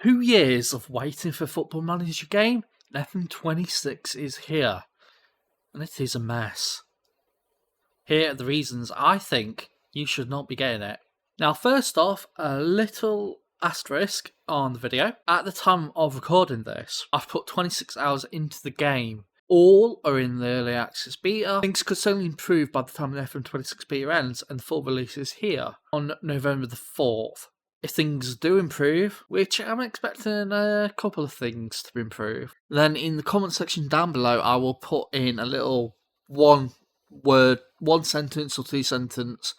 2 years of waiting for Football Manager game, and FM26 is here. And it is a mess. Here are the reasons I think you should not be getting it. Now, first off, a little asterisk on the video. At the time of recording this, I've put 26 hours into the game. All are in the early access beta. Things could certainly improve by the time the FM26 beta ends and the full release is here on November the 4th. If things do improve, which I'm expecting a couple of things to improve, then in the comment section down below I will put in a little one sentence or 2 sentence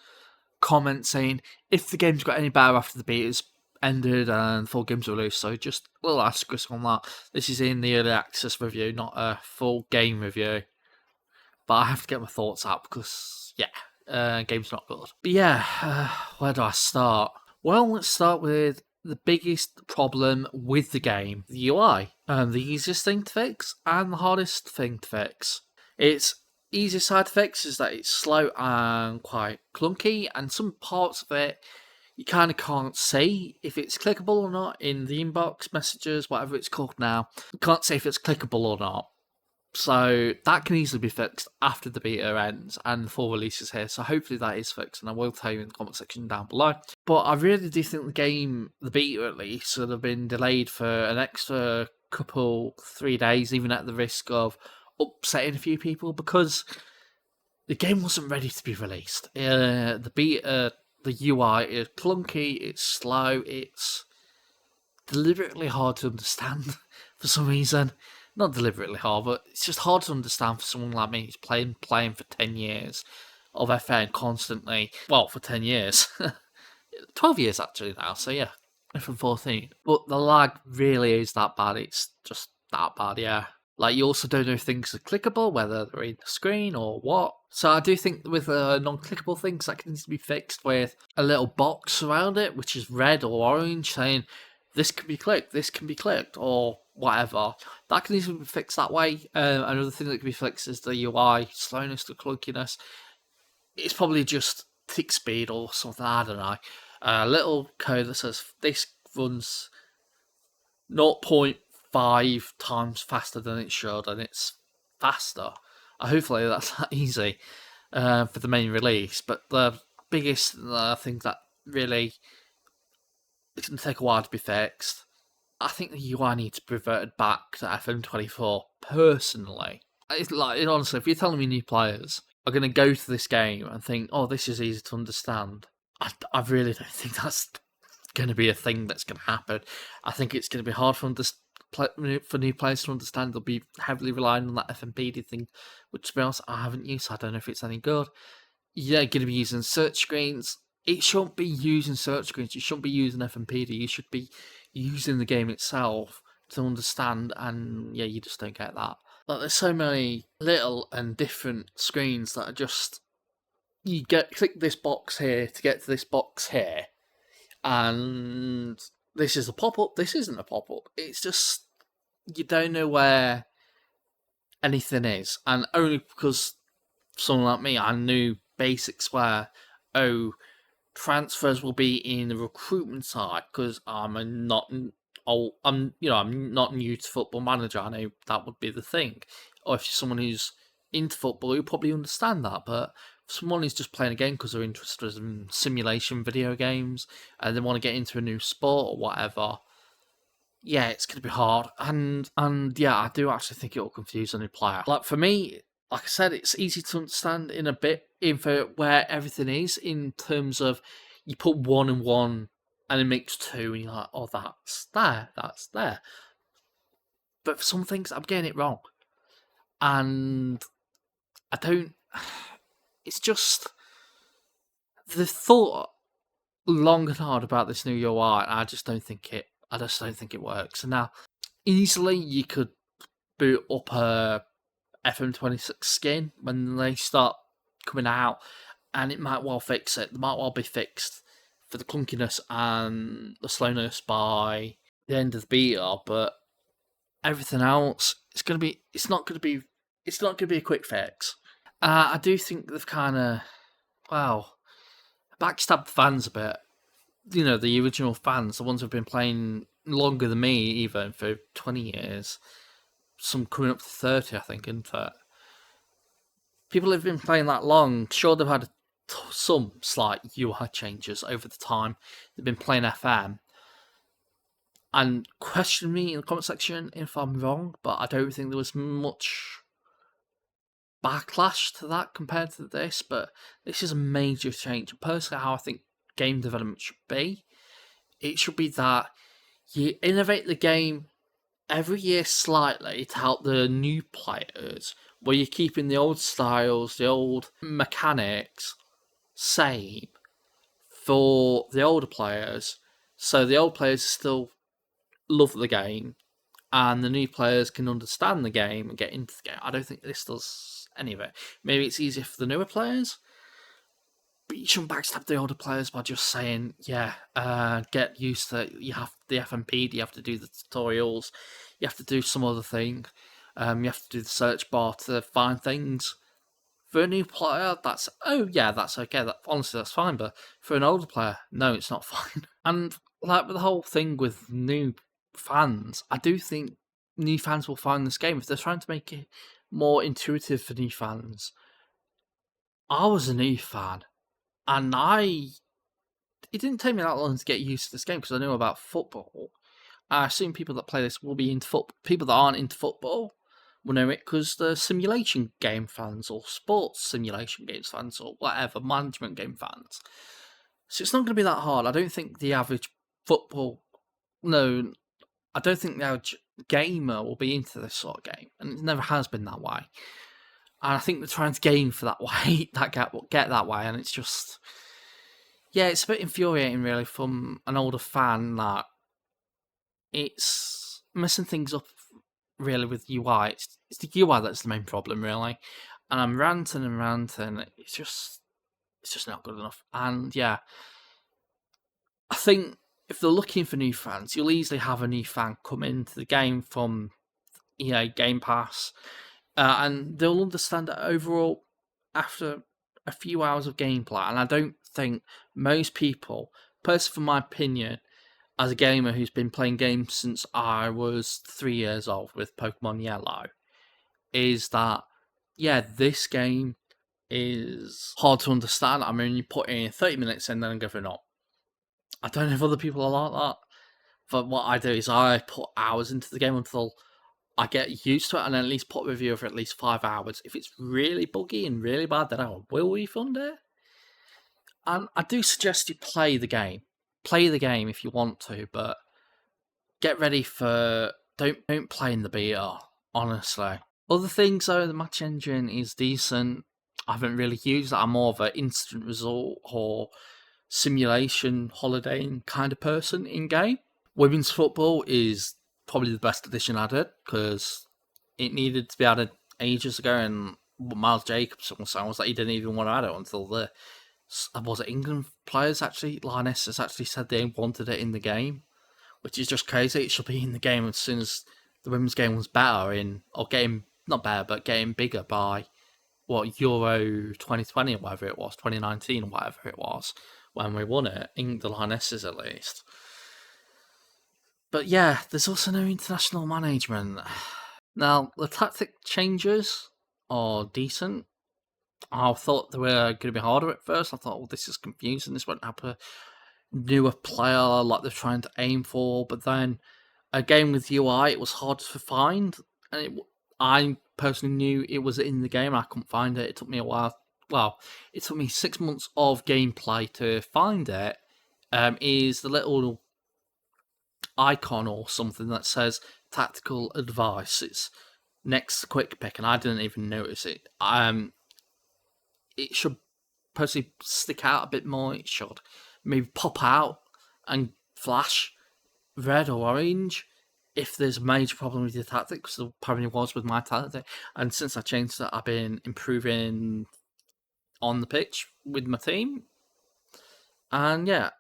comment saying if the game's got any better after the beta's ended and full game's released. So just a little asterisk on that. This is in the early access review, not a full game review. But I have to get my thoughts out because, game's not good. But yeah, where do I start? Well, let's start with the biggest problem with the game, the UI. The easiest thing to fix and the hardest thing to fix. Its easiest side to fix is that it's slow and quite clunky, and some parts of it you kind of can't see if it's clickable or not in the inbox messages, whatever it's called now. You can't say if it's clickable or not. So that can easily be fixed after the beta ends and the full release is here. So hopefully that is fixed, and I will tell you in the comment section down below. But I really do think the beta at least, should have been delayed for an extra 3 days, even at the risk of upsetting a few people, because the game wasn't ready to be released. The beta, the UI is clunky, it's slow, it's deliberately hard to understand for some reason. Not deliberately hard, but it's just hard to understand for someone like me who's playing for 10 years of FN constantly. Well, for 10 years. 12 years actually now, so yeah, from 14. But the lag really is that bad, it's just that bad, yeah. Like, you also don't know if things are clickable, whether they're in the screen or what. So I do think with non-clickable things, that can need to be fixed with a little box around it, which is red or orange, saying this can be clicked, or whatever. That can easily be fixed that way. Another thing that can be fixed is the UI slowness, the clunkiness. It's probably just tick speed or something, I don't know. A little code that says this runs 0.5 times faster than it should, and it's faster. Hopefully that's that easy for the main release. But the biggest thing that really it's going to take a while to be fixed, I think the UI needs to be reverted back to FM24, personally. It's like, honestly, if you're telling me new players are going to go to this game and think, oh, this is easy to understand, I really don't think that's going to be a thing that's going to happen. I think it's going to be hard for new players to understand. They'll be heavily relying on that FMPD thing, which, to be honest, I haven't used, so I don't know if it's any good. You're going to be using search screens. It shouldn't be using search screens. You shouldn't be using FMPD. You should be using the game itself to understand, and yeah, you just don't get that. Like, there's so many little and different screens that are just, click this box here to get to this box here, and this is a pop-up, this isn't a pop-up. It's just, you don't know where anything is, and only because someone like me, I knew basics where, transfers will be in the recruitment side, because I'm not new to Football Manager. I know that would be the thing. Or if you're someone who's into football, you'll probably understand that. But for someone who's just playing a game because they're interested in simulation video games and they want to get into a new sport or whatever, yeah, it's going to be hard. And yeah, I do actually think it will confuse a new player. Like, for me, like I said, it's easy to understand in a bit info where everything is, in terms of you put 1 and 1 and it makes 2 and you're like, oh, that's there. But for some things, I'm getting it wrong. And it's just, the thought long and hard about this new UI, and I just don't think it works. And now, easily you could boot up a FM26 skin when they start coming out, and it might well fix it. It might well be fixed for the clunkiness and the slowness by the end of the beta, but everything else, it's not going to be a quick fix. I do think they've kind of, backstabbed fans a bit. You know, the original fans, the ones who've been playing longer than me, even for 20 years. Some coming up to 30, I think, isn't it? People who've been playing that long, sure, they've had some slight UI changes over the time they've been playing FM. And question me in the comment section if I'm wrong, but I don't think there was much backlash to that compared to this. But this is a major change. Personally, how I think game development should be. It should be that you innovate the game every year slightly to help the new players, where you're keeping the old styles, the old mechanics same for the older players, so the old players still love the game and the new players can understand the game and get into the game. I don't think this does any of it. Maybe it's easier for the newer players, but you shouldn't backstab the older players by just saying, get used to it. You have the FMP, you have to do the tutorials, you have to do some other thing, you have to do the search bar to find things. For a new player, that's okay. Honestly, that's fine. But for an older player, no, it's not fine. And like with the whole thing with new fans, I do think new fans will find this game if they're trying to make it more intuitive for new fans. I was a new fan, and it didn't take me that long to get used to this game because I knew about football. I assume people that play this will be into football. People that aren't into football will know it because they're simulation game fans or sports simulation games fans or whatever, management game fans. So it's not going to be that hard. I don't think the average I don't think the average gamer will be into this sort of game, and it never has been that way. And I think they're trying to game for that way, get that way, and it's just, it's a bit infuriating really from an older fan that it's messing things up really with UI. It's the UI that's the main problem really, and I'm ranting and ranting. It's just not good enough. And I think if they're looking for new fans, you'll easily have a new fan come into the game from EA Game Pass, and they'll understand it overall after a few hours of gameplay. And I don't think most people, personally, from my opinion, as a gamer who's been playing games since I was 3 years old with Pokemon Yellow, is that, this game is hard to understand. I mean, you put in 30 minutes and then giving up. I don't know if other people are like that, but what I do is I put hours into the game until I get used to it, and then at least put a review for at least 5 hours. If it's really buggy and really bad, then I will refund it. And I do suggest you play the game. Play the game if you want to, but get ready for don't play in the beta, honestly. Other things though, the match engine is decent. I haven't really used it. I'm more of an instant result or simulation holidaying kind of person in game. Women's football is probably the best addition added because it needed to be added ages ago, and Miles Jacobs was saying was that he didn't even want to add it until England players Lionesses actually said they wanted it in the game, which is just crazy. It should be in the game as soon as the women's game was getting bigger by Euro 2020 or whatever it was, 2019 or whatever it was, when we won it, in the Lionesses at least. But there's also no international management. Now, the tactic changes are decent. I thought they were going to be harder at first. I thought, this is confusing. This won't have a newer player like they're trying to aim for. But then, again with UI, it was hard to find. And I personally knew it was in the game. I couldn't find it. It took me a while. Well, it took me 6 months of gameplay to find it. Is the little icon or something that says tactical advice. It's next to quick pick, and I didn't even notice it. It should personally stick out a bit more. It should maybe pop out and flash red or orange if there's a major problem with your tactics. There probably was with my tactic, and since I changed that, I've been improving on the pitch with my team, and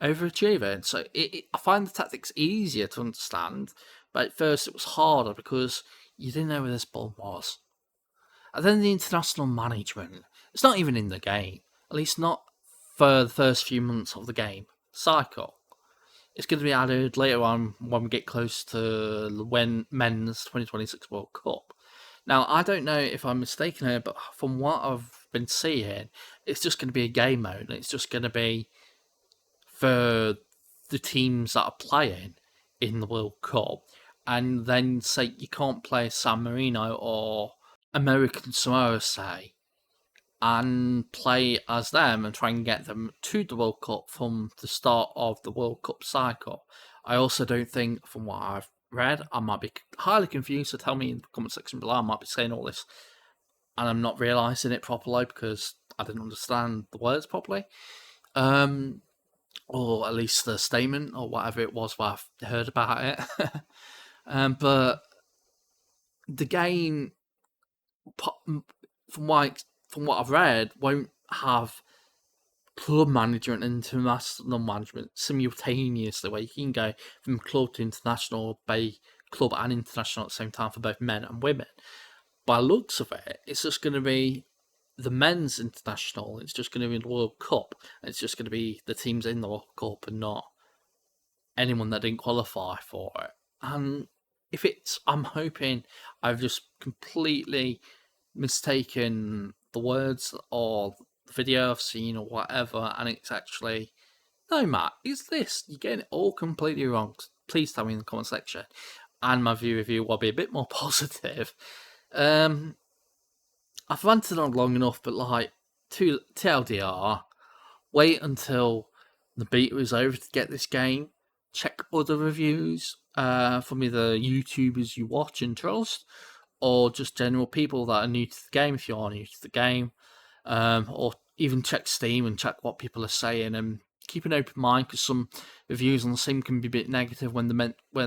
overachieving. So I find the tactics easier to understand, but at first it was harder because you didn't know where this ball was. And then the international management, it's not even in the game, at least not for the first few months of the game cycle. It's going to be added later on when we get close to when men's 2026 World Cup. Now, I don't know if I'm mistaken here, but from what I've been seeing, it's just going to be a game mode. It's just going to be for the teams that are playing in the World Cup. And then, say, you can't play San Marino or American Samoa, say, and play as them and try and get them to the World Cup from the start of the World Cup cycle. I also don't think, from what I've read, I might be highly confused, so tell me in the comment section below. I might be saying all this and I'm not realising it properly because I didn't understand the words properly. Or at least the statement or whatever it was where I've heard about it. But the game, from what I've read, won't have club manager and international management simultaneously, where you can go from club to international, by club and international at the same time for both men and women. By looks of it, it's just going to be the men's international. It's just going to be the World Cup. It's just going to be the teams in the World Cup and not anyone that didn't qualify for it. And if it's, I'm hoping I've just completely mistaken the words or the video I've seen or whatever, and it's actually, no, Matt, is this? You're getting it all completely wrong. Please tell me in the comment section, and my review will be a bit more positive. I've ranted on long enough, but like, to TLDR, wait until the beta is over to get this game. Check other reviews from either YouTubers you watch and trust, or just general people that are new to the game if you are new to the game. Or even check Steam and check what people are saying, and keep an open mind, because some reviews on Steam can be a bit negative when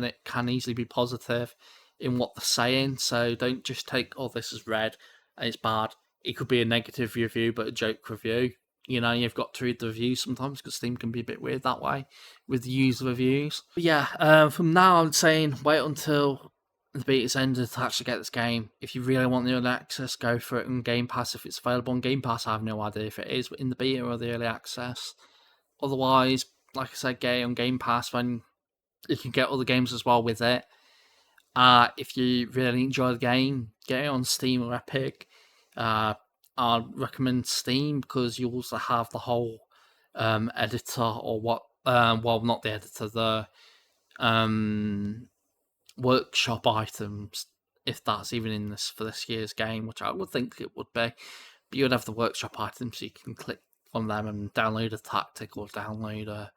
it can easily be positive in what they're saying. So don't just take, oh, this is red and it's bad. It could be a negative review but a joke review. You know, you've got to read the reviews sometimes, because Steam can be a bit weird that way with the user reviews. But yeah, from now I'm saying wait until the beta's ended to actually get this game. If you really want the early access, go for it on Game Pass. If it's available on Game Pass, I have no idea if it is in the beta or the early access. Otherwise, like I said, get it on Game Pass when you can get other games as well with it. If you really enjoy the game, get it on Steam or Epic. I'd recommend Steam because you also have the whole editor, or what, well, not the editor, the workshop items, if that's even in this for this year's game, which I would think it would be. But you'd have the workshop items, so you can click on them and download a tactic or download a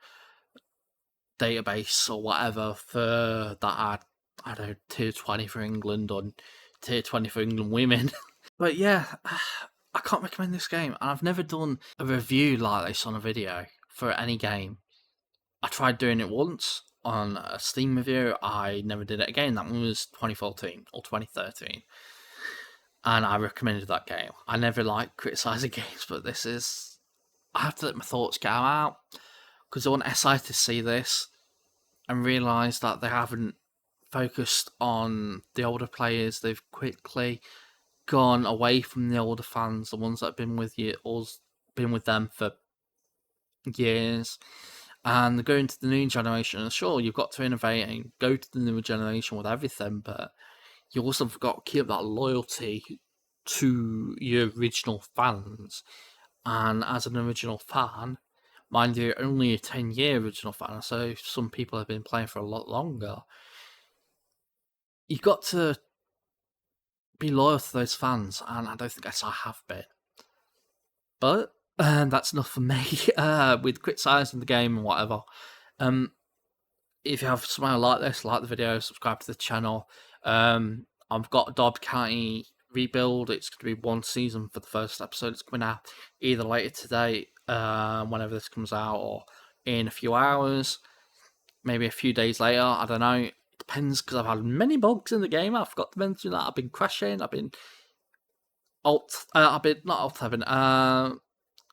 database or whatever for that. I don't know, tier 20 for England or tier 20 for England women. But yeah, I can't recommend this game. And I've never done a review like this on a video for any game. I tried doing it once on a Steam review. I never did it again. That one was 2014 or 2013. And I recommended that game. I never like criticising games, but this is... I have to let my thoughts get out, because I want SI to see this and realise that they haven't focused on the older players. They've quickly gone away from the older fans, the ones that have been with you, or been with them for years, and they're going to the new generation. And sure, you've got to innovate and go to the newer generation with everything, but you also have got to keep that loyalty to your original fans. And as an original fan, mind you, only a 10-year original fan, so some people have been playing for a lot longer. You've got to be loyal to those fans, and I don't think I have been. But that's enough for me with criticising the game and whatever. If you have something like this, like the video, subscribe to the channel. I've got a Derby County rebuild. It's going to be one season for the first episode. It's coming out either later today, whenever this comes out, or in a few hours, maybe a few days later. I don't know. It depends, because I've had many bugs in the game. I forgot to mention that. I've been crashing. I've been not alt tabbing. Alt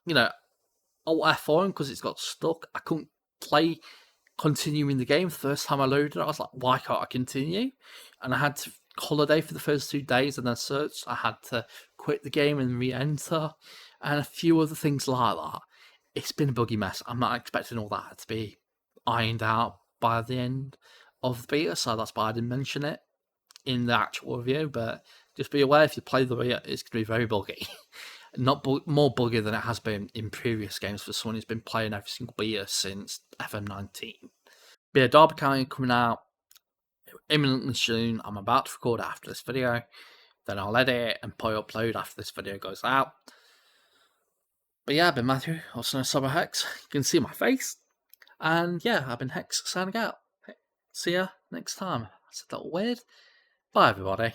F4 because it's got stuck. I couldn't play continuing the game the first time I loaded it. I was like, why can't I continue? And I had to holiday for the first 2 days and then search. I had to quit the game and re-enter, and a few other things like that. It's been a buggy mess. I'm not expecting all that to be ironed out by the end of the beta, so that's why I didn't mention it in the actual review. But just be aware, if you play the beta, it's going to be very buggy. Not more buggy than it has been in previous games for someone who's been playing every single beta since FM19. But yeah, Derby County coming out imminently soon. I'm about to record it after this video. Then I'll edit it and upload after this video goes out. But yeah, I've been Matthew, also known as Cyber Hex. You can see my face. And yeah, I've been Hex signing out. See ya next time. I said that weird. Bye everybody.